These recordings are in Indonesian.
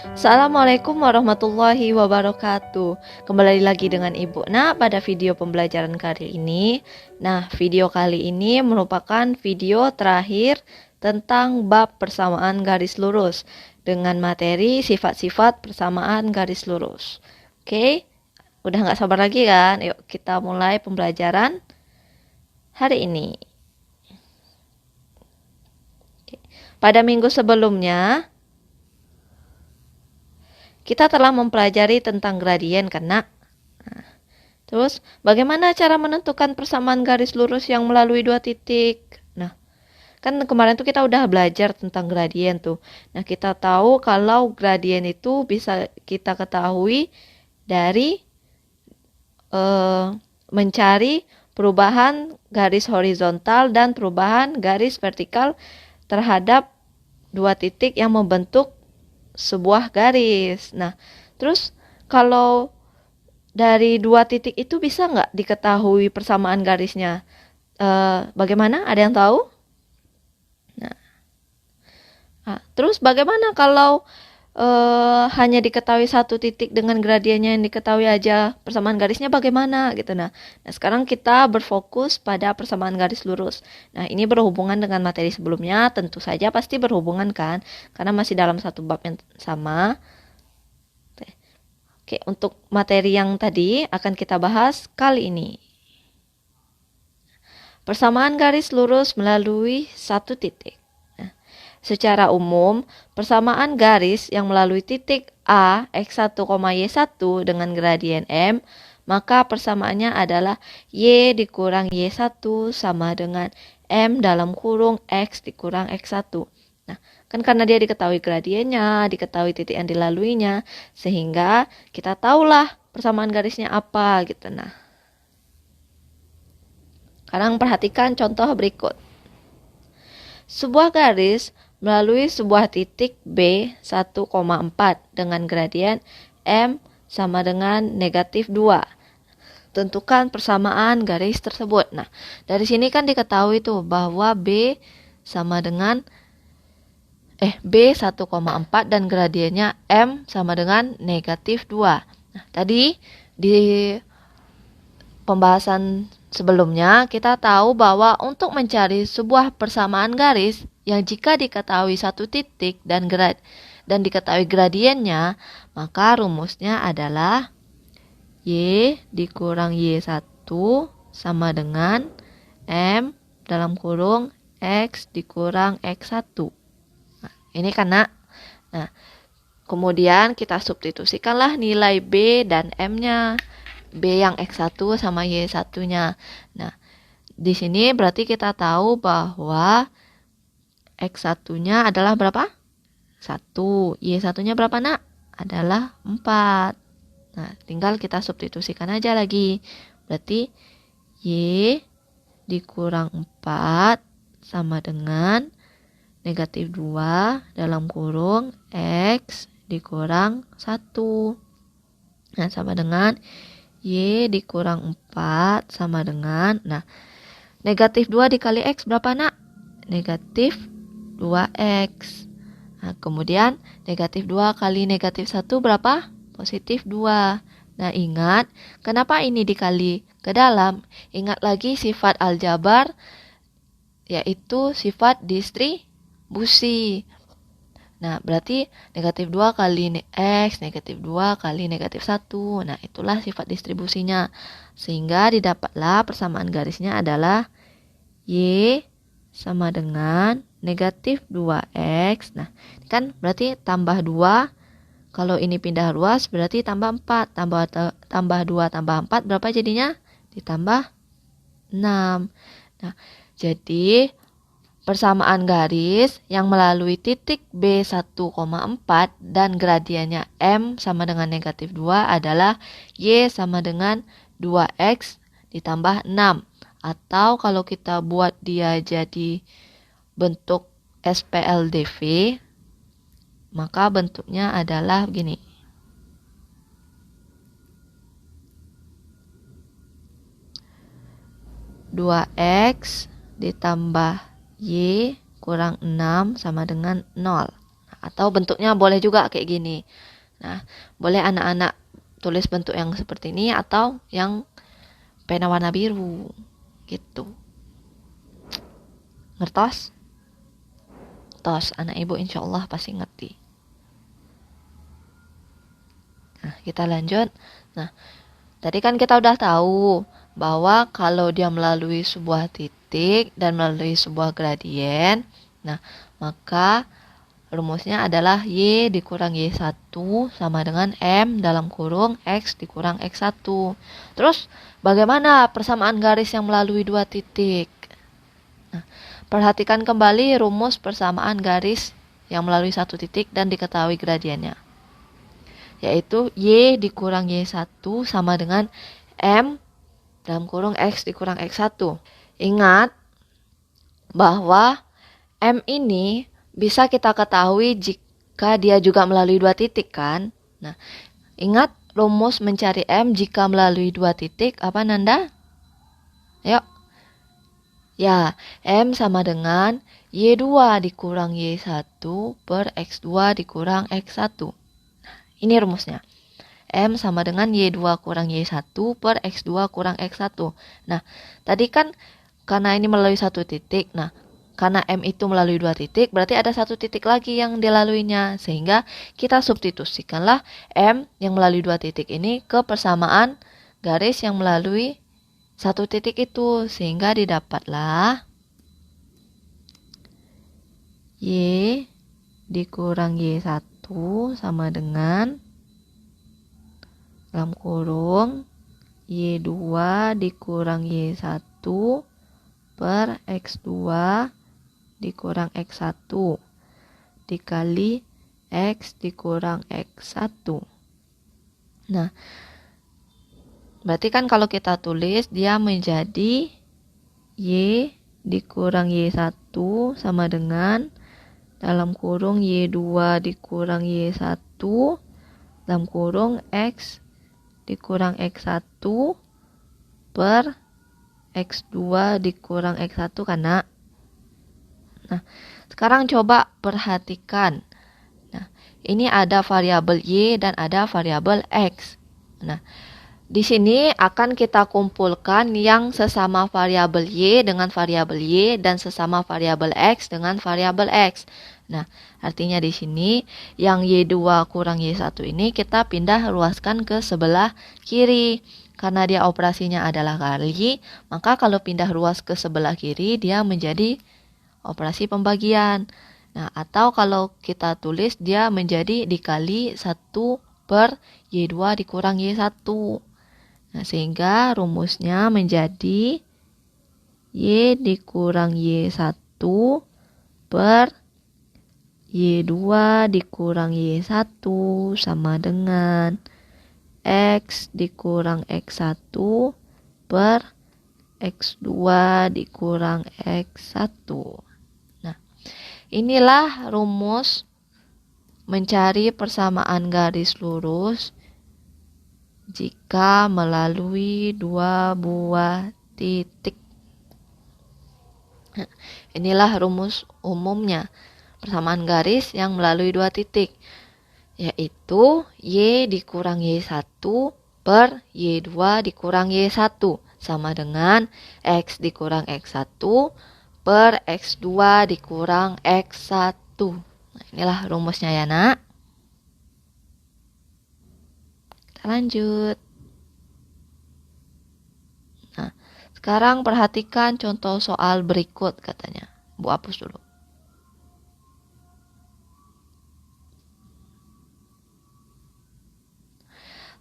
Assalamualaikum warahmatullahi wabarakatuh. Kembali lagi dengan Ibu Nak pada video pembelajaran kali ini. Nah, video kali ini merupakan video terakhir tentang bab persamaan garis lurus dengan materi sifat-sifat persamaan garis lurus. Oke, udah nggak sabar lagi kan? Yuk kita mulai pembelajaran hari ini. Pada minggu sebelumnya kita telah mempelajari tentang gradien kan, Nak? Nah, terus, bagaimana cara menentukan persamaan garis lurus yang melalui dua titik? Nah, kan kemarin tuh kita udah belajar tentang gradien tuh. Nah, kita tahu kalau gradien itu bisa kita ketahui dari mencari perubahan garis horizontal dan perubahan garis vertikal terhadap dua titik yang membentuk sebuah garis. Nah, terus kalau dari dua titik itu bisa nggak diketahui persamaan garisnya? Bagaimana? Ada yang tahu? Nah, terus bagaimana kalau hanya diketahui satu titik dengan gradiennya yang diketahui aja persamaan garisnya bagaimana gitu. Nah, sekarang kita berfokus pada persamaan garis lurus. Nah, ini berhubungan dengan materi sebelumnya, tentu saja pasti berhubungan kan, karena masih dalam satu bab yang sama. Oke, untuk materi yang tadi akan kita bahas kali ini. Persamaan garis lurus melalui satu titik. Secara umum, persamaan garis yang melalui titik A, X1, Y1 dengan gradien M, maka persamaannya adalah Y dikurang Y1 sama dengan M dalam kurung X dikurang X1. Nah, kan karena dia diketahui gradiennya, diketahui titik yang dilaluinya, sehingga kita tahulah persamaan garisnya apa gitu. Nah, sekarang perhatikan contoh berikut. Sebuah garis melalui sebuah titik B 1,4 dengan gradien M sama dengan negatif 2. Tentukan persamaan garis tersebut. Nah, dari sini kan diketahui tuh bahwa B sama dengan B 1,4 dan gradiennya M sama dengan negatif 2. Nah, tadi di pembahasan sebelumnya kita tahu bahwa untuk mencari sebuah persamaan garis yang jika diketahui satu titik dan diketahui gradiennya, maka rumusnya adalah Y dikurang Y1 sama dengan M dalam kurung X dikurang X1. Nah, ini karena kemudian kita substitusikanlah nilai B dan M-nya. B yang X1 sama Y1-nya. Nah, di sini berarti kita tahu bahwa X1-nya adalah berapa? 1. Y1-nya berapa, Nak? Adalah 4. Nah, tinggal kita substitusikan aja lagi. Berarti Y dikurang 4 sama dengan negatif 2 dalam kurung X dikurang 1. Nah, sama dengan Y dikurang 4 sama dengan, negatif 2 dikali X berapa, Nak? Negatif 2X. Nah, kemudian negatif 2 kali negatif 1 berapa? Positif 2. Nah, ingat, kenapa ini dikali ke dalam? Ingat lagi sifat aljabar, yaitu sifat distribusi. Nah, berarti negatif 2 kali X, negatif 2 kali negatif 1. Nah, itulah sifat distribusinya. Sehingga didapatlah persamaan garisnya adalah Y sama dengan negatif 2X. Nah, kan berarti tambah 2. Kalau ini pindah ruas berarti tambah 4. Tambah 2 tambah 4 berapa jadinya? Ditambah 6. Nah, jadi persamaan garis yang melalui titik B 1,4 dan gradiennya M sama dengan negatif 2 adalah Y sama dengan 2X ditambah 6. Atau kalau kita buat dia jadi bentuk SPLDV, maka bentuknya adalah begini. 2X ditambah Y kurang 6 sama dengan 0. Nah, atau bentuknya boleh juga kayak gini. Nah, boleh anak-anak tulis bentuk yang seperti ini atau yang pena warna biru gitu. Ngertos? Tos, anak ibu insya Allah pasti ngerti. Nah, kita lanjut. Nah, tadi kan kita udah tahu bahwa kalau dia melalui sebuah titik dan melalui sebuah gradien, nah, maka rumusnya adalah Y dikurang Y1 sama dengan M dalam kurung X dikurang X1. Terus, bagaimana persamaan garis yang melalui dua titik? Nah, perhatikan kembali rumus persamaan garis yang melalui satu titik dan diketahui gradiennya, yaitu Y dikurang Y1 sama dengan M dalam kurung X dikurang X1. Ingat bahwa M ini bisa kita ketahui jika dia juga melalui dua titik kan. Nah, ingat rumus mencari M jika melalui dua titik apa Nanda? Yuk. Ya, M sama dengan Y2 dikurang Y1 per X2 dikurang X1. Ini rumusnya. M sama dengan Y2 kurang Y1 per X2 kurang X1. Nah, tadi kan karena ini melalui satu titik. Nah, karena M itu melalui dua titik, berarti ada satu titik lagi yang dilaluinya. Sehingga kita substitusikanlah M yang melalui dua titik ini ke persamaan garis yang melalui satu titik itu. Sehingga didapatlah Y dikurang Y1 sama dengan dalam kurung Y2 dikurang Y1 per X2 dikurang X1 dikali X dikurang X1. Nah, berarti kan kalau kita tulis dia menjadi Y dikurang Y1 sama dengan dalam kurung Y2 dikurang Y1 dalam kurung X dikurang X1 per X2 dikurang X1 karena. Nah, sekarang coba perhatikan. Nah, ini ada variabel Y dan ada variabel X. Nah, di sini akan kita kumpulkan yang sesama variabel Y dengan variabel Y dan sesama variabel X dengan variabel X. Nah, artinya di sini yang Y2 kurang Y1 ini kita pindah luaskan ke sebelah kiri. Karena dia operasinya adalah kali, maka kalau pindah ruas ke sebelah kiri dia menjadi operasi pembagian. Nah, atau kalau kita tulis dia menjadi dikali 1 per Y2 dikurang Y1. Nah, sehingga rumusnya menjadi Y dikurang Y1 per Y2 dikurang Y1 sama dengan X dikurang X1 per X2 dikurang X1. Nah, inilah rumus mencari persamaan garis lurus jika melalui dua buah titik. Nah, inilah rumus umumnya persamaan garis yang melalui dua titik, yaitu Y dikurang Y1 per Y2 dikurang Y1 sama dengan X dikurang X1 per X2 dikurang X1. Nah, inilah rumusnya ya nak. Kita lanjut. Nah, sekarang perhatikan contoh soal berikut katanya. Bu hapus dulu.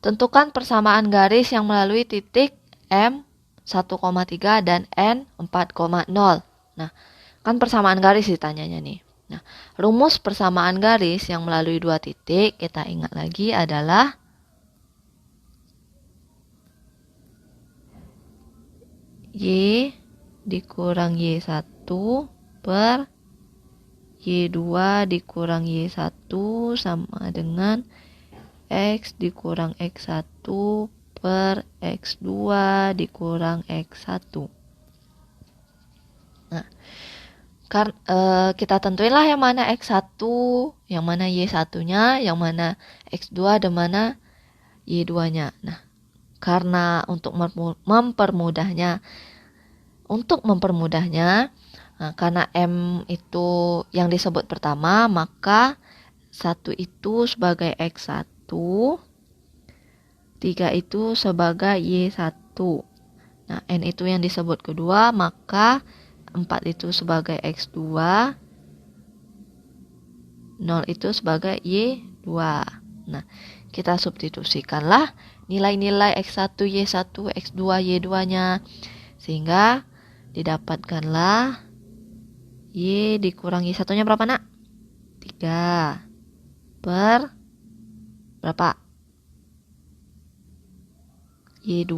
Tentukan persamaan garis yang melalui titik M 1,3 dan N 4,0. Nah, kan persamaan garis ditanyanya nih. Nah, rumus persamaan garis yang melalui dua titik kita ingat lagi adalah Y dikurang Y1 per Y2 dikurang Y1 sama dengan X dikurang X1 per X2 dikurang X1. Nah, kita tentuinlah yang mana X1, yang mana Y1-nya, yang mana X2, dan mana Y2-nya. Nah, karena untuk mempermudahnya, nah, karena M itu yang disebut pertama, maka 1 itu sebagai X1, 3 itu sebagai Y1. Nah, N itu yang disebut kedua, maka 4 itu sebagai X2, 0 itu sebagai Y2. Nah, kita substitusikanlah nilai-nilai X1, Y1, X2, Y2-nya. Sehingga didapatkanlah Y dikurangi 1-nya berapa, nak? 3 per berapa? Y2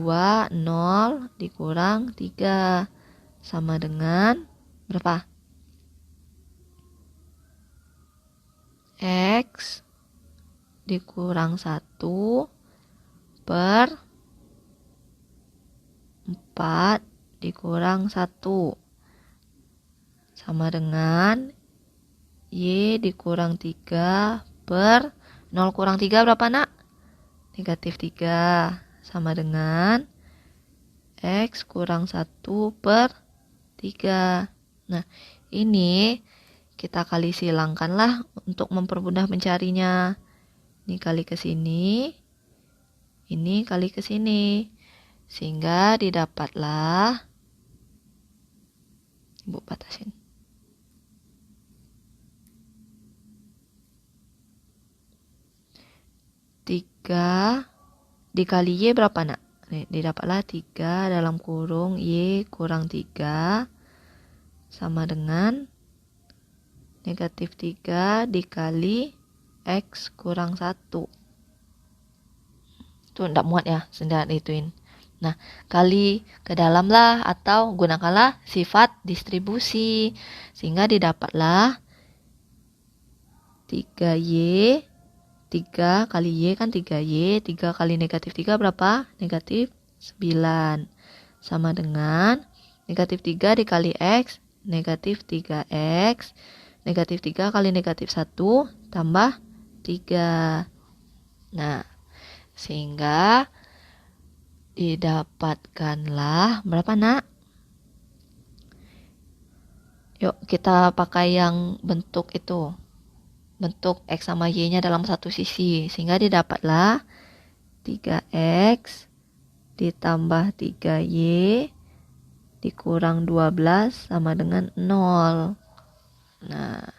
0 dikurang 3 sama dengan berapa? X dikurang 1 per 4 dikurang 1 sama dengan Y dikurang 3 per 0 kurang 3 berapa, nak? Negatif 3 sama dengan X kurang 1 per 3. Nah, ini kita kali silangkanlah untuk mempermudah mencarinya. Ini kali ke sini, ini kali ke sini. Sehingga didapatlah, Ibu batasin. Tiga dikali Y berapa, nak? Didapatlah 3 dalam kurung Y kurang 3 sama dengan negatif 3 dikali X kurang 1. Itu tidak muat ya, sedang dihituin. Nah, kali ke dalam lah atau gunakanlah sifat distribusi. Sehingga didapatlah 3Y, 3 kali Y kan 3Y, 3 kali negatif 3 berapa? Negatif 9. Sama dengan negatif 3 dikali X, negatif 3X. Negatif 3 kali negatif 1 tambah 3. Nah, sehingga didapatkanlah berapa, nak? Yuk kita pakai yang bentuk itu. Bentuk X sama Y-nya dalam satu sisi. Sehingga didapatlah 3X ditambah 3Y dikurang 12 sama dengan 0. Nah,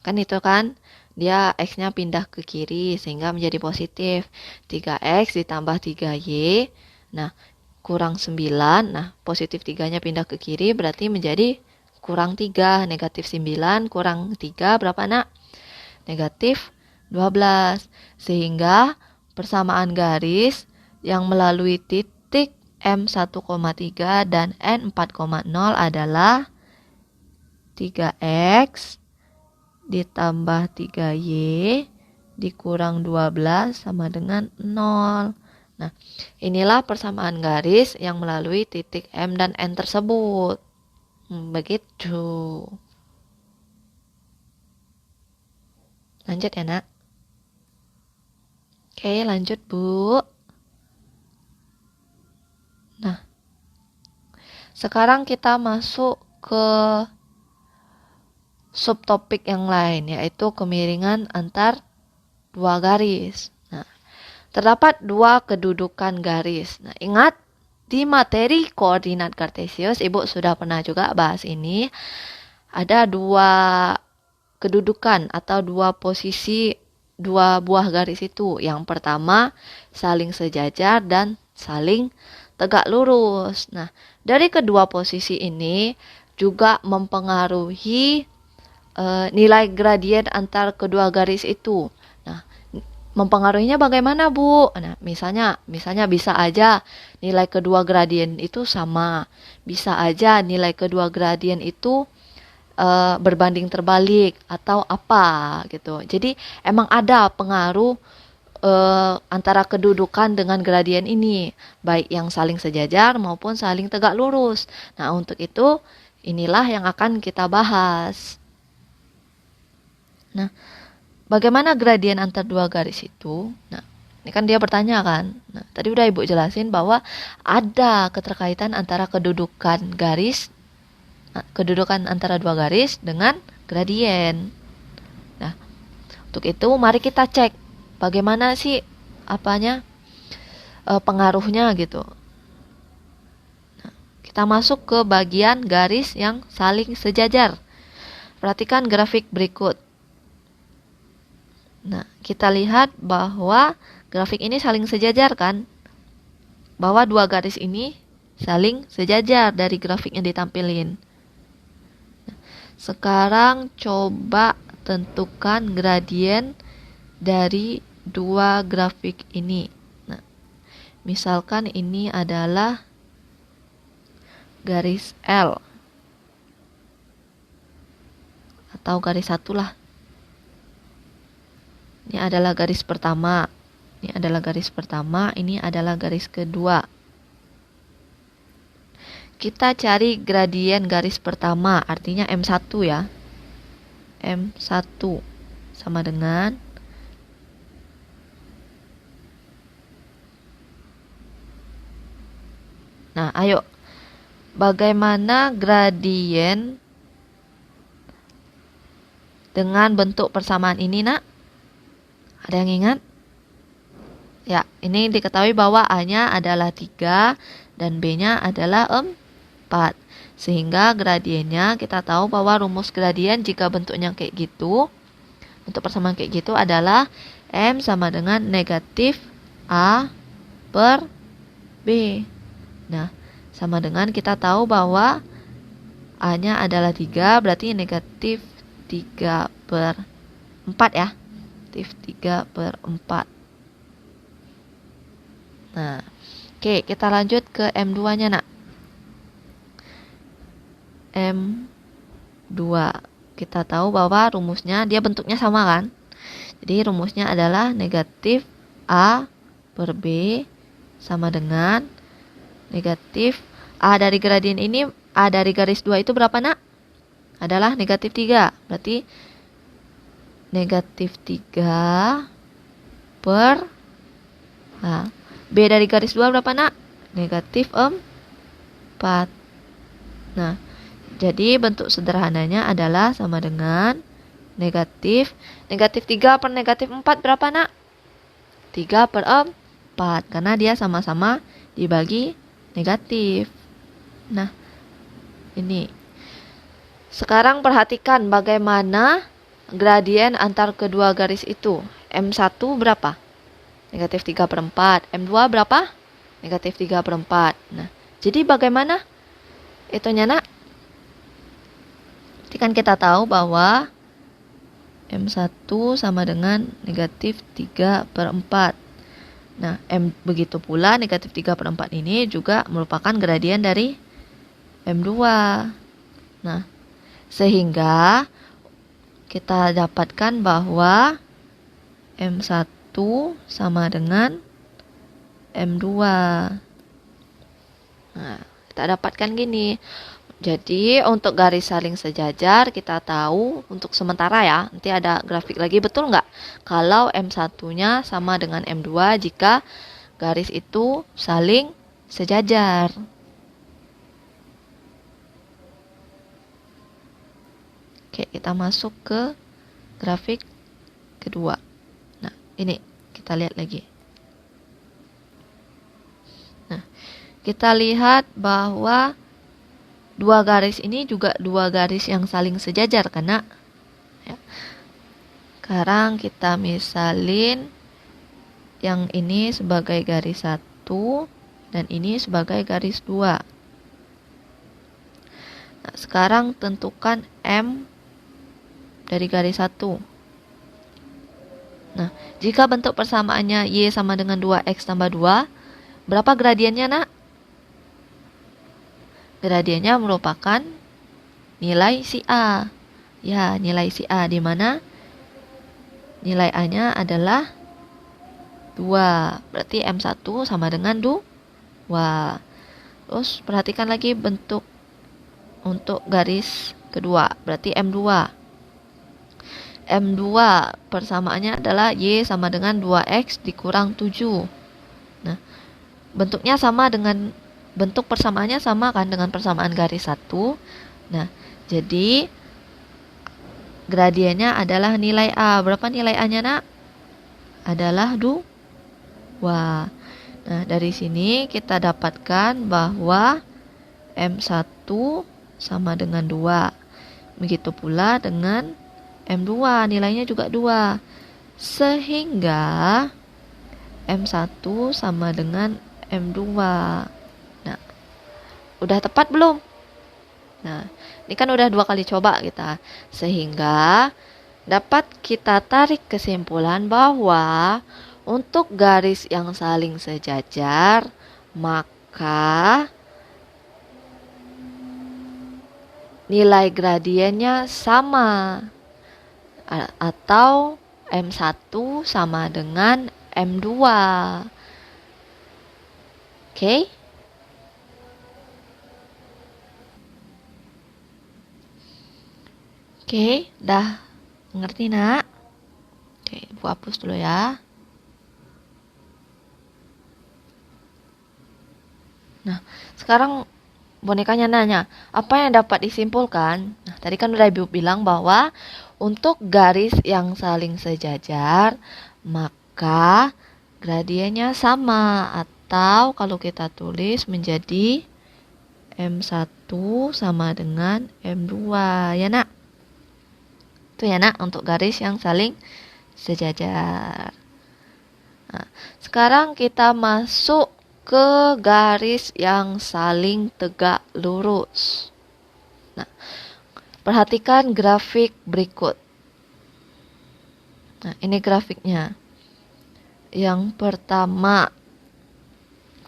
kan itu kan dia X-nya pindah ke kiri sehingga menjadi positif. 3X ditambah 3Y. Nah, kurang 9. Nah, positif 3-nya pindah ke kiri berarti menjadi kurang 3. Negatif 9 kurang 3 berapa, nak? Negatif 12. Sehingga persamaan garis yang melalui titik M1,3 dan N4,0 adalah 3X ditambah 3Y dikurang 12 sama dengan 0. Nah, inilah persamaan garis yang melalui titik M dan N tersebut. Begitu. Lanjut ya, nak. Oke, lanjut, Bu. Nah, sekarang kita masuk ke subtopik yang lain, yaitu kemiringan antar dua garis. Nah, terdapat dua kedudukan garis. Nah, ingat di materi koordinat kartesius, Ibu sudah pernah juga bahas ini. Ada dua kedudukan atau dua posisi dua buah garis itu. Yang pertama, saling sejajar dan saling tegak lurus. Nah, dari kedua posisi ini juga mempengaruhi nilai gradien antar kedua garis itu. Nah, mempengaruhinya bagaimana, Bu? Nah, misalnya bisa aja nilai kedua gradien itu sama. Bisa aja nilai kedua gradien itu berbanding terbalik atau apa gitu. Jadi emang ada pengaruh antara kedudukan dengan gradien ini, baik yang saling sejajar maupun saling tegak lurus. Nah, untuk itu inilah yang akan kita bahas. Nah, bagaimana gradien antar dua garis itu? Nah, ini kan dia bertanya kan. Nah, tadi udah Ibu jelasin bahwa ada keterkaitan antara kedudukan antara dua garis dengan gradien. Nah, untuk itu mari kita cek bagaimana sih pengaruhnya gitu. Nah, kita masuk ke bagian garis yang saling sejajar. Perhatikan grafik berikut. Nah, kita lihat bahwa grafik ini saling sejajar kan? Bahwa dua garis ini saling sejajar dari grafik yang ditampilin. Nah, sekarang coba tentukan gradien dari dua grafik ini. Nah, misalkan ini adalah garis L atau garis 1 lah. Ini adalah garis pertama. Ini adalah garis pertama, ini adalah garis kedua. Kita cari gradien garis pertama, artinya M1 ya. M1 sama dengan Nah, ayo. Bagaimana gradien dengan bentuk persamaan ini, Nak? Ada yang ingat? Ya, ini diketahui bahwa A-nya adalah 3 dan B-nya adalah 4. Sehingga gradiennya kita tahu bahwa rumus gradien jika bentuknya kayak gitu, bentuk persamaan kayak gitu adalah M sama dengan negatif A per B. Nah, sama dengan kita tahu bahwa A-nya adalah 3, berarti negatif 3 per 4 ya. Negatif 3 per 4. Nah, oke, kita lanjut ke M2-nya, Nak. M2. Kita tahu bahwa rumusnya, dia bentuknya sama kan? Jadi rumusnya adalah negatif A per B sama dengan negatif A dari gradien ini, A dari garis 2 itu berapa, Nak? Adalah negatif 3. Berarti negatif 3 per B dari garis 2 berapa, Nak? Negatif 4. Nah, jadi bentuk sederhananya adalah sama dengan negatif 3 per negatif 4 berapa, Nak? 3 per 4. Karena dia sama-sama dibagi negatif. Nah, ini. Sekarang perhatikan bagaimana gradien antar kedua garis itu. M1 berapa? Negatif 3 per 4. M2 berapa? Negatif 3 per 4. Nah, jadi bagaimana itunya, Nak? Jadi kan kita tahu bahwa M1 sama dengan negatif 3 per 4. Nah, begitu pula negatif 3 per 4 ini juga merupakan gradien dari M2. Nah, sehingga kita dapatkan bahwa M1 sama dengan M2. Nah, kita dapatkan gini. Jadi, untuk garis saling sejajar, kita tahu untuk sementara ya, nanti ada grafik lagi, betul nggak? Kalau M1-nya sama dengan M2 jika garis itu saling sejajar. Oke, kita masuk ke grafik kedua. Nah, ini kita lihat lagi. Nah, kita lihat bahwa dua garis ini juga dua garis yang saling sejajar karena ya. Sekarang kita misalin yang ini sebagai garis 1 dan ini sebagai garis 2. Nah, sekarang tentukan M dari garis 1. Nah, jika bentuk persamaannya Y sama dengan 2X tambah 2, berapa gradiennya, Nak? Gradiennya merupakan nilai si A. Ya, nilai si A di mana nilai A-nya adalah 2. Berarti M1 sama dengan 2. Terus perhatikan lagi bentuk untuk garis kedua, berarti M2. M2 persamaannya adalah Y sama dengan 2X dikurang 7. Nah, bentuknya sama dengan, bentuk persamaannya sama kan dengan persamaan garis 1. Nah, jadi gradiennya adalah nilai A. Berapa nilai A-nya, Nak? Adalah 2. Nah, dari sini kita dapatkan bahwa M1 sama dengan 2. Begitu pula dengan M2, nilainya juga 2. Sehingga M1 sama dengan M2. Nah, udah tepat belum? Nah, ini kan udah 2 kali coba kita. Sehingga dapat kita tarik kesimpulan bahwa untuk garis yang saling sejajar, maka nilai gradiennya sama, atau M1 sama dengan M2. Oke? Oke, dah ngerti, Nak? Oke, Bu hapus dulu ya. Nah, sekarang bonekanya nanya, apa yang dapat disimpulkan? Nah, tadi kan udah Ibu bilang bahwa untuk garis yang saling sejajar, maka gradiennya sama, atau kalau kita tulis menjadi M1 sama dengan M2, ya Nak? Itu ya Nak, untuk garis yang saling sejajar. Nah, sekarang kita masuk ke garis yang saling tegak lurus. Nah, perhatikan grafik berikut. Nah, ini grafiknya. Yang pertama,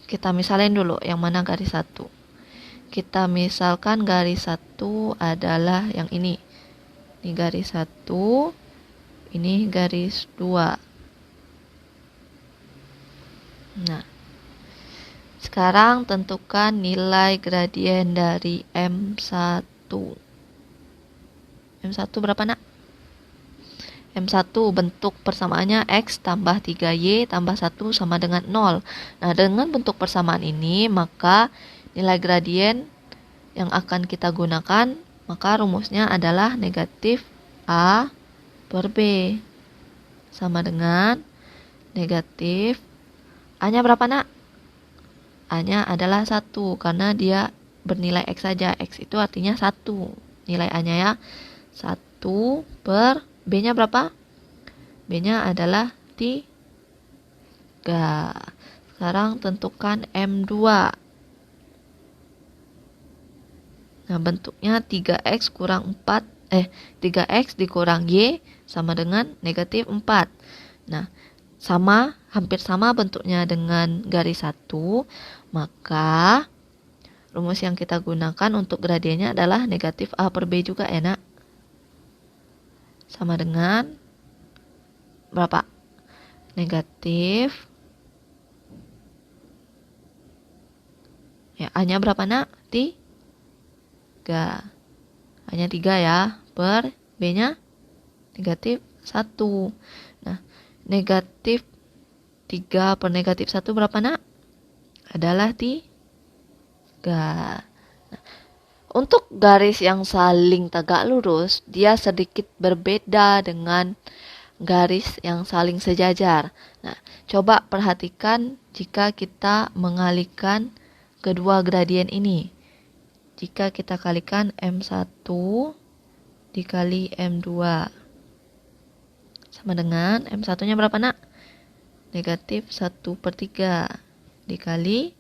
kita misalin dulu yang mana garis 1. Kita misalkan garis 1 adalah yang ini. Ini garis 1, ini garis 2. Nah, sekarang tentukan nilai gradien dari M1. M1 berapa, Nak? M1 bentuk persamaannya X tambah 3Y tambah 1 sama dengan 0. Nah, dengan bentuk persamaan ini, maka nilai gradien yang akan kita gunakan, maka rumusnya adalah negatif A per B. Sama dengan negatif, A-nya berapa, Nak? A-nya adalah 1, karena dia bernilai X saja. X itu artinya 1. Nilai A-nya ya. 1 per B-nya berapa? B-nya adalah 3. Sekarang tentukan M2. Nah, bentuknya 3X kurang 4. 3X dikurang Y sama dengan negatif 4. Nah, sama, hampir sama bentuknya dengan garis 1, maka rumus yang kita gunakan untuk gradiennya adalah negatif A per B juga ya, Nak. Sama dengan berapa? Negatif, ya, A-nya berapa, Nak? 3. A-nya 3 ya, per B-nya negatif 1. Nah, negatif 3 per negatif 1 berapa, Nak? Adalah 3. Nah, untuk garis yang saling tegak lurus, dia sedikit berbeda dengan garis yang saling sejajar. Nah, coba perhatikan jika kita mengalihkan kedua gradien ini. Jika kita kalikan M1 dikali M2 sama dengan M1-nya berapa, Nak? Negatif 1 per 3 dikali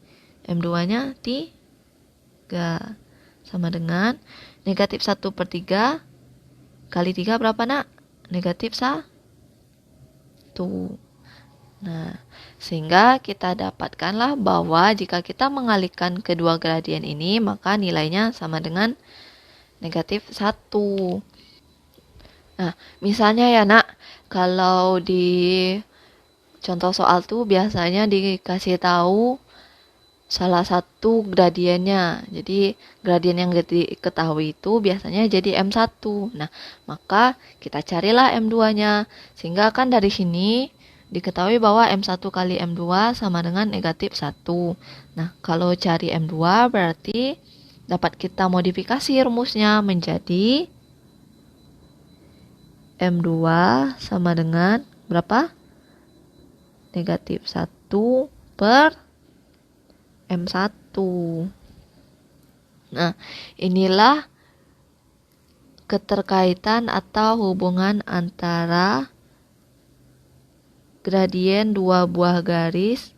M2-nya 3 sama dengan negatif 1 per 3 kali 3 berapa, Nak? Negatif 1. Nah, sehingga kita dapatkanlah bahwa jika kita mengalihkan kedua gradien ini, maka nilainya sama dengan negatif 1. Nah, misalnya ya, Nak, kalau di contoh soal tuh biasanya dikasih tahu salah satu gradiennya. Jadi gradien yang diketahui itu biasanya jadi M1. Nah, maka kita carilah M2-nya. Sehingga kan dari sini diketahui bahwa M1 kali M2 sama dengan negatif 1. Nah, kalau cari M2 berarti dapat kita modifikasi rumusnya menjadi M2 sama dengan berapa? Negatif 1 per M1. Nah, inilah keterkaitan atau hubungan antara gradien dua buah garis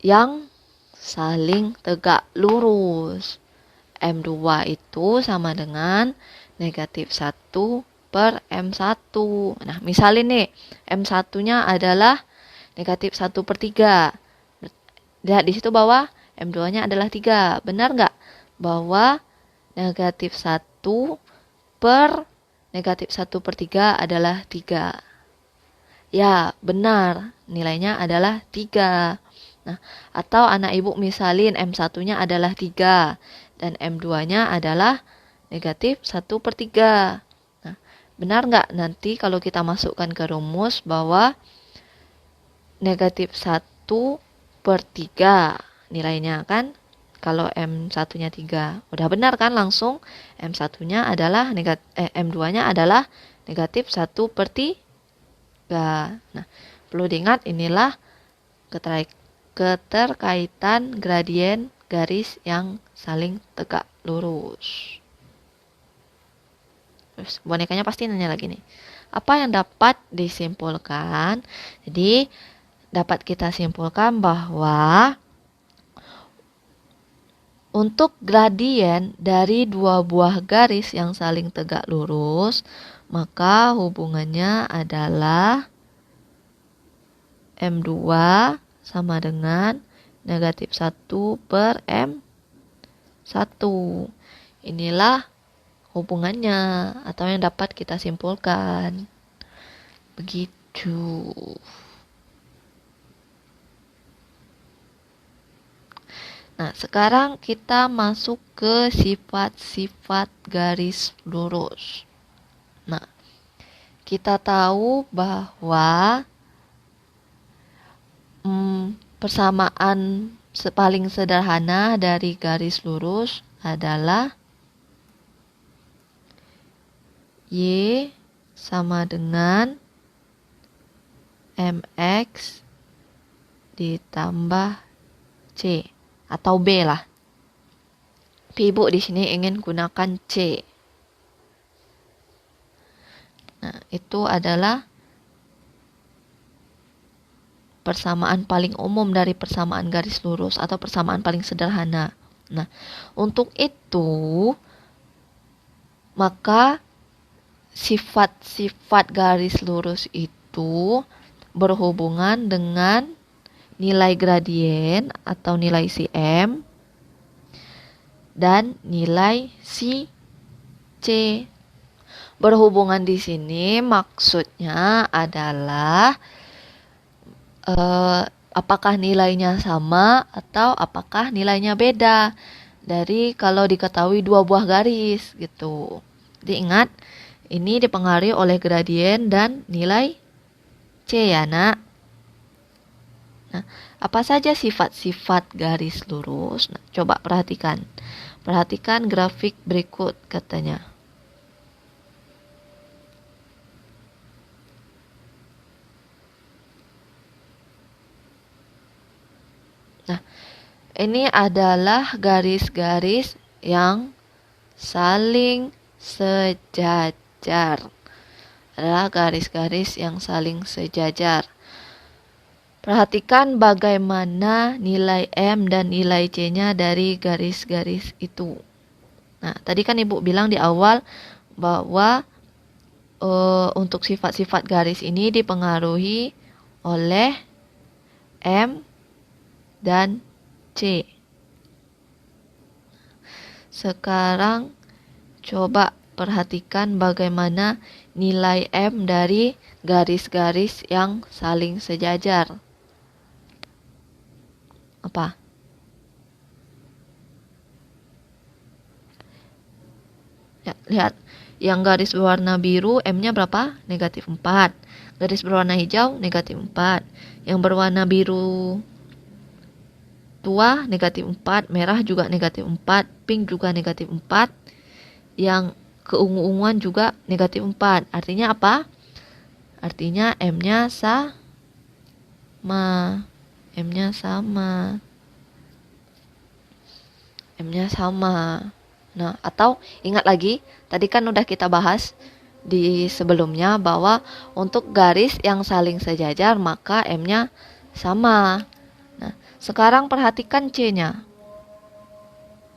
yang saling tegak lurus. M2 itu sama dengan negatif 1 per M1. Nah, misalnya nih, M1-nya adalah negatif 1 per 3. Lihat di situ bahwa M2-nya adalah 3. Benar nggak? Bahwa negatif 1 per negatif 1 per 3 adalah 3. Ya, benar. Nilainya adalah 3. Nah, atau anak ibu misalin M1-nya adalah 3 dan M2-nya adalah negatif 1 per 3. Nah, benar nggak nanti kalau kita masukkan ke rumus bahwa negatif 1 per 3 nilainya kan? Kalau M1-nya 3. Udah benar kan langsung M1-nya adalah M2-nya adalah negatif 1 per 3. Nah, perlu diingat inilah keterkaitan gradien garis yang saling tegak lurus. Terus bonekanya pasti nanya lagi nih. Apa yang dapat disimpulkan? Jadi, dapat kita simpulkan bahwa untuk gradien dari dua buah garis yang saling tegak lurus, maka hubungannya adalah M2 sama dengan negatif 1 per M1. Inilah hubungannya atau yang dapat kita simpulkan. Begitu. Nah, sekarang kita masuk ke sifat-sifat garis lurus. Nah, kita tahu bahwa persamaan paling sederhana dari garis lurus adalah Y sama dengan MX ditambah C atau B lah. Tapi ibu di sini ingin gunakan C. Nah, itu adalah persamaan paling umum dari persamaan garis lurus atau persamaan paling sederhana. Nah, untuk itu maka sifat-sifat garis lurus itu berhubungan dengan nilai gradien atau nilai Cm dan nilai si C. Berhubungan di sini maksudnya adalah apakah nilainya sama atau apakah nilainya beda dari kalau diketahui dua buah garis gitu. Jadi ingat, ini dipengaruhi oleh gradien dan nilai C ya nak. Nah, apa saja sifat-sifat garis lurus? Nah, coba perhatikan. Perhatikan grafik berikut katanya. Nah, ini adalah garis-garis yang saling sejajar. Adalah garis-garis yang saling sejajar. Perhatikan bagaimana nilai M dan nilai C-nya dari garis-garis itu. Nah, tadi kan ibu bilang di awal bahwa untuk sifat-sifat garis ini dipengaruhi oleh M dan C. Sekarang coba perhatikan bagaimana nilai M dari garis-garis yang saling sejajar. Apa? Ya, lihat. Yang garis berwarna biru M-nya berapa? Negatif 4. Garis berwarna hijau negatif 4. Yang berwarna biru tua negatif 4, merah juga negatif 4, pink juga negatif 4, yang keungu-unguan juga negatif 4. Artinya apa? Artinya M-nya sama. M-nya sama. M-nya sama. Nah, atau ingat lagi, tadi kan udah kita bahas di sebelumnya bahwa untuk garis yang saling sejajar maka M-nya sama. Nah, sekarang perhatikan C-nya.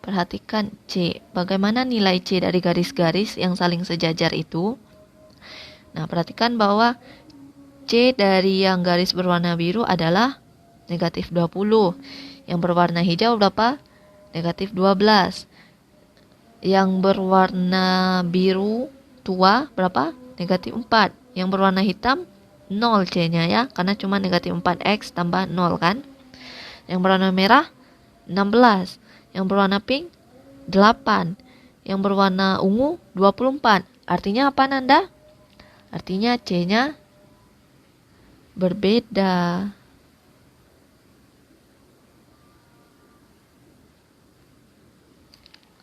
Perhatikan C. Bagaimana nilai C dari garis-garis yang saling sejajar itu? Nah, perhatikan bahwa C dari yang garis berwarna biru adalah negatif 20. Yang berwarna hijau berapa? Negatif 12. Yang berwarna biru tua berapa? Negatif 4. Yang berwarna hitam 0 C-nya ya, karena cuma negatif 4X tambah 0 kan. Yang berwarna merah 16. Yang berwarna pink 8. Yang berwarna ungu 24. Artinya apa, Nanda? Artinya C-nya berbeda.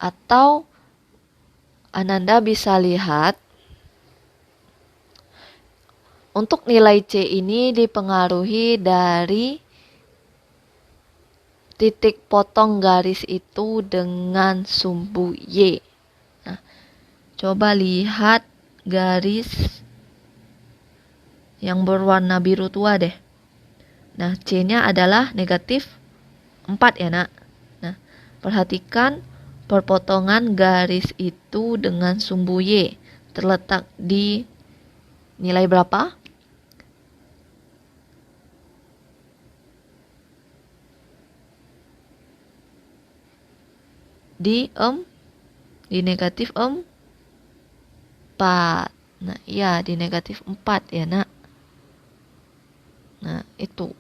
Atau Ananda bisa lihat untuk nilai C ini dipengaruhi dari titik potong garis itu dengan sumbu Y. Nah, coba lihat garis yang berwarna biru tua deh. Nah, C-nya adalah negatif 4 ya, nak. Nah, perhatikan perpotongan garis itu dengan sumbu Y terletak di nilai berapa? Di negatif 4. Nah, iya di negatif 4 ya, nak. Nah, itu.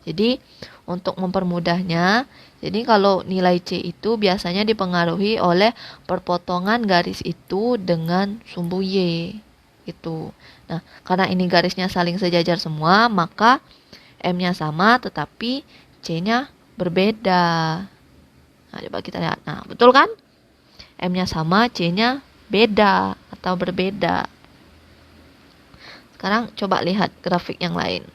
Jadi, untuk mempermudahnya, jadi kalau nilai C itu biasanya dipengaruhi oleh perpotongan garis itu dengan sumbu Y. Gitu. Nah, karena ini garisnya saling sejajar semua, maka M-nya sama tetapi C-nya berbeda. Nah, coba kita lihat. Nah, betul kan? M-nya sama, C-nya beda atau berbeda. Sekarang coba lihat grafik yang lain.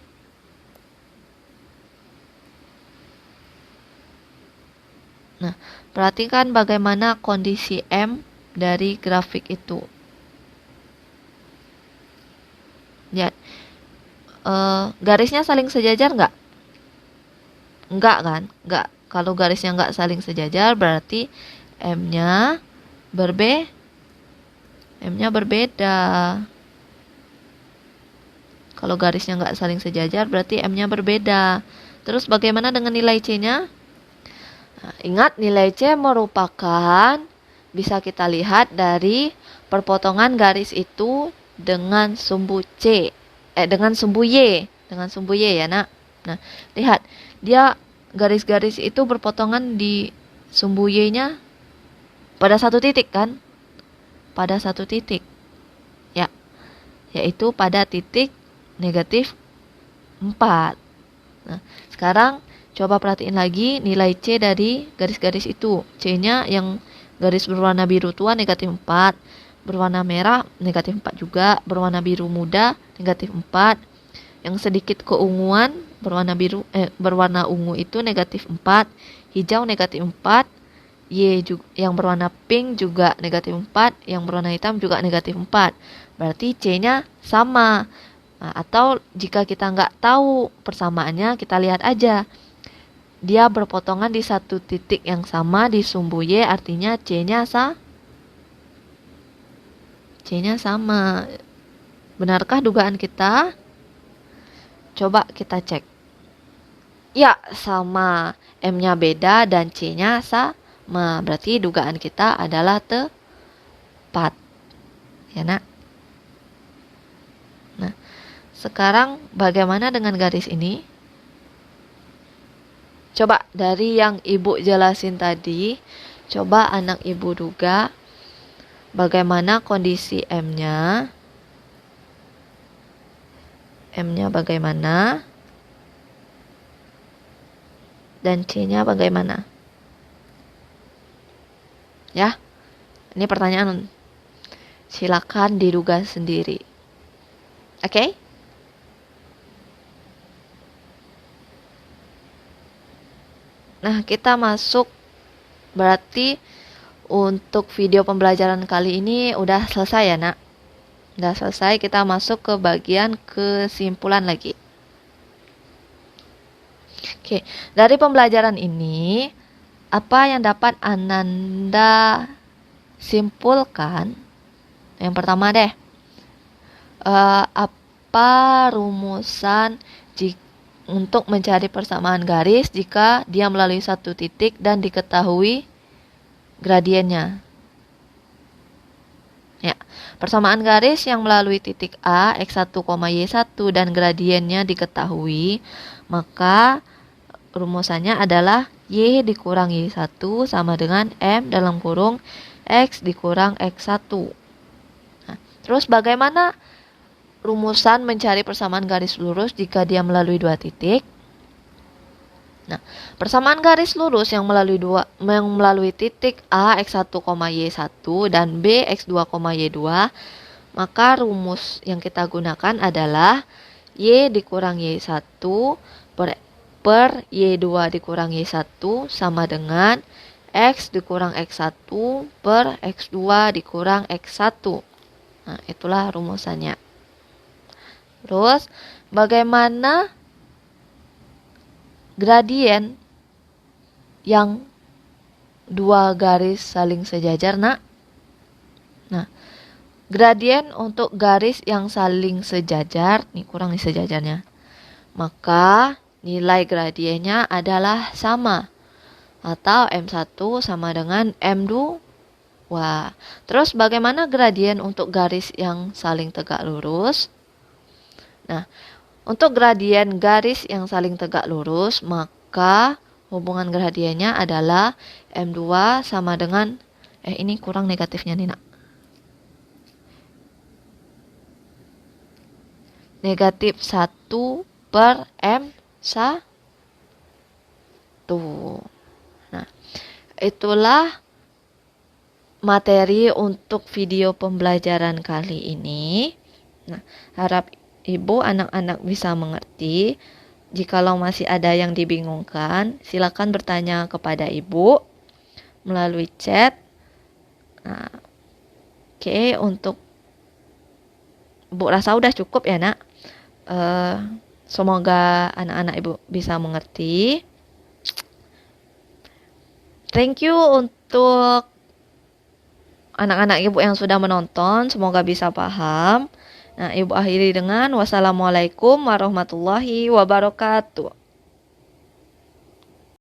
Nah, perhatikan bagaimana kondisi M dari grafik itu. Lihat, garisnya saling sejajar nggak? Enggak kan? Enggak. Kalau garisnya nggak saling sejajar, berarti M-nya berbeda. Kalau garisnya nggak saling sejajar, berarti M-nya berbeda. Terus bagaimana dengan nilai C-nya? Nah, ingat, nilai C merupakan, bisa kita lihat dari perpotongan garis itu dengan sumbu C. Dengan sumbu Y. Dengan sumbu Y ya, nak. Nah, lihat. Dia garis-garis itu berpotongan di sumbu Y-nya pada satu titik kan? Pada satu titik. Ya. Yaitu pada titik negatif 4. Nah, sekarang coba perhatiin lagi nilai C dari garis-garis itu. C-nya yang garis berwarna biru tua negatif 4, berwarna merah negatif 4 juga, berwarna biru muda negatif 4, yang sedikit keunguan berwarna ungu itu negatif 4, hijau negatif 4, Y juga, yang berwarna pink juga negatif 4, yang berwarna hitam juga negatif 4. Berarti C-nya sama. Nah, atau jika kita nggak tahu persamaannya, kita lihat aja. Dia berpotongan di satu titik yang sama di sumbu Y, artinya C-nya sama. Benarkah dugaan kita? Coba kita cek. Ya, sama. M-nya beda dan C-nya sama. Berarti dugaan kita adalah tepat. Ya, nak? Nah, sekarang bagaimana dengan garis ini? Coba dari yang ibu jelasin tadi, coba anak ibu duga bagaimana kondisi M-nya. M-nya bagaimana? Dan C-nya bagaimana? Ya, ini pertanyaan. Silakan diduga sendiri. Oke? Nah, kita masuk, berarti untuk video pembelajaran kali ini udah selesai ya, Nak? Udah selesai, kita masuk ke bagian kesimpulan lagi. Oke, dari pembelajaran ini, apa yang dapat Ananda simpulkan? Yang pertama deh, apa rumusan untuk mencari persamaan garis jika dia melalui satu titik dan diketahui gradiennya? Ya, persamaan garis yang melalui titik A, X1, Y1 dan gradiennya diketahui, maka rumusannya adalah Y dikurang Y1 sama dengan M dalam kurung X dikurang X1. Nah, terus bagaimana rumusan mencari persamaan garis lurus jika dia melalui dua titik? Nah, persamaan garis lurus yang melalui titik A X1, Y1 dan B X2, Y2, maka rumus yang kita gunakan adalah Y dikurang Y1 per Y2 dikurang Y1 sama dengan X dikurang X1 per X2 dikurang X1. Nah, itulah rumusannya. Terus, bagaimana gradien yang dua garis saling sejajar, Nak? Nah, gradien untuk garis yang saling sejajar, nih kurang nih sejajarnya, maka nilai gradiennya adalah sama, atau M1 sama dengan M2. Wah, terus bagaimana gradien untuk garis yang saling tegak lurus? Nah, untuk gradien garis yang saling tegak lurus, maka hubungan gradiennya adalah M2 sama dengan, ini kurang negatifnya nih, Nak. Negatif 1 per M1. Nah, itulah materi untuk video pembelajaran kali ini. Nah, harap Ibu anak-anak bisa mengerti. Jikalau masih ada yang dibingungkan, silakan bertanya kepada Ibu melalui chat. Nah, oke, untuk Ibu rasa udah cukup ya, Nak. Semoga anak-anak Ibu bisa mengerti. Thank you untuk anak-anak Ibu yang sudah menonton. Semoga bisa paham. Nah, Ibu akhiri dengan wassalamualaikum warahmatullahi wabarakatuh.